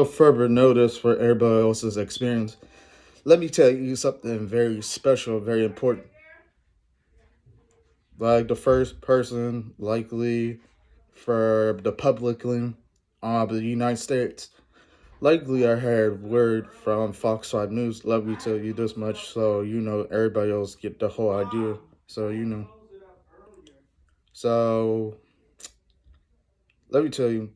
further notice for everybody else's experience, let me tell you something very special, very important. Like the first person likely for the publicly of the United States. Likely I heard word from Fox 5 News. Let me tell you this much so you know everybody else get the whole idea. So you know. So let me tell you,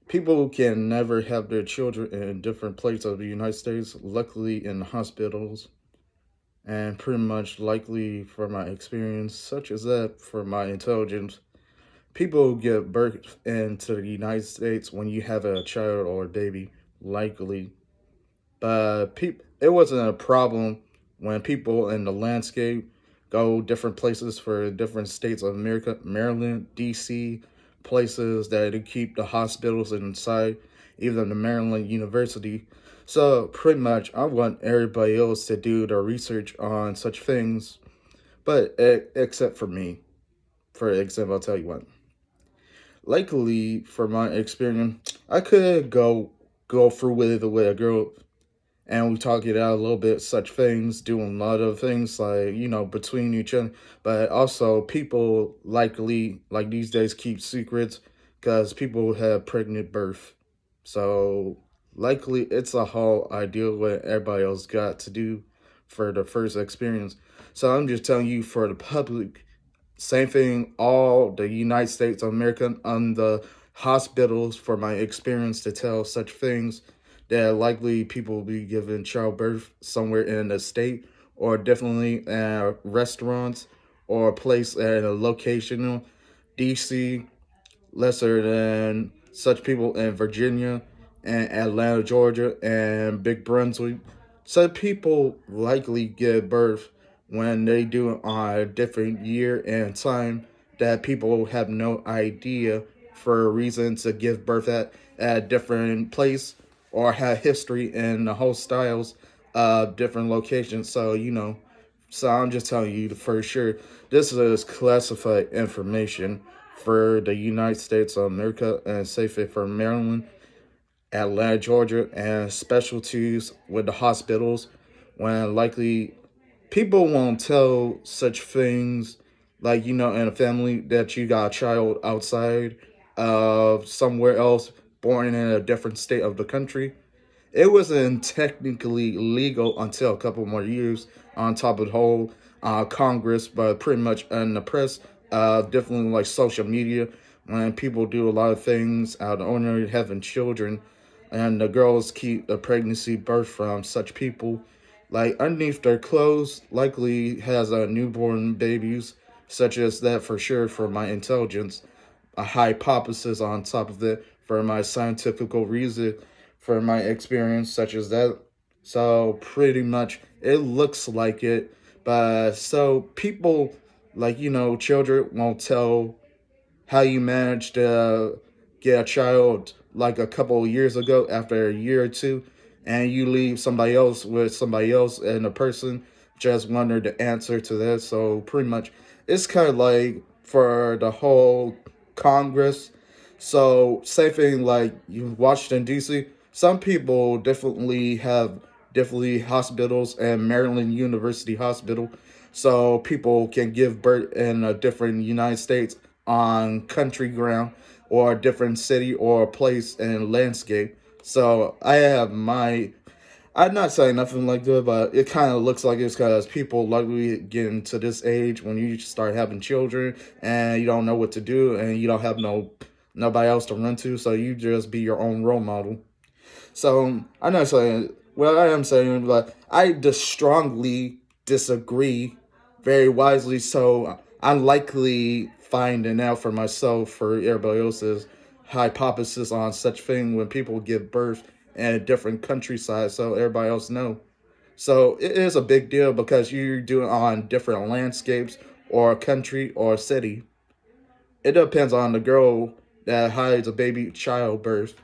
people can never have their children in different places of the United States, luckily in hospitals, and pretty much likely for my experience, such as that for my intelligence. People get birth into the United States when you have a child or a baby, likely. But it wasn't a problem when people in the landscape go different places for different states of America, Maryland, D.C., places that they keep the hospitals inside, even the Maryland University. So pretty much, I want everybody else to do their research on such things, but except for me. For example, I'll tell you what. Likely, for my experience, I could go through with it with a girl and we talk it out a little bit, such things, doing a lot of things like, between each other. But also, people likely, like these days, keep secrets because people have pregnant birth. So, likely, it's a whole idea what everybody else got to do for the first experience. So, I'm just telling you for the public, same thing, all the United States of America on the hospitals for my experience to tell such things that likely people will be given childbirth somewhere in the state or definitely at restaurants or a place at a location, DC, lesser than such people in Virginia and Atlanta, Georgia, and Big Brunswick. Some people likely give birth when they do it on a different year and time that people have no idea for a reason to give birth at a different place or have history in the whole styles of different locations. So I'm just telling you for sure, this is classified information for the United States of America and safe it for Maryland, Atlanta, Georgia, and specialties with the hospitals when likely people won't tell such things like, in a family that you got a child outside of somewhere else born in a different state of the country. It wasn't technically legal until a couple more years on top of the whole Congress, but pretty much in the press, definitely like social media, when people do a lot of things out of honor having children, and the girls keep the pregnancy birth from such people. Like underneath their clothes, likely has a newborn babies, such as that for sure for my intelligence, a hypothesis on top of it for my scientific reason for my experience such as that. So pretty much it looks like it, but so people like children won't tell how you managed to get a child like a couple of years ago after a year or two, and you leave somebody else with somebody else, and the person just wondered the answer to that. So pretty much, it's kind of like for the whole Congress. So same thing like you Washington D.C. Some people definitely hospitals and Maryland University Hospital, so people can give birth in a different United States on country ground or a different city or a place and landscape. So I have my. I'm not saying nothing like that, but it kind of looks like it's because people likely getting to this age when you start having children and you don't know what to do and you don't have nobody else to run to, so you just be your own role model. So I'm not saying well I am saying, but I just strongly disagree very wisely. So I'm likely finding out for myself for everybody else's hypothesis on such thing when people give birth in a different countryside so everybody else know. So it is a big deal because you're doing on different landscapes or country or city. It depends on the girl that hides a baby childbirth.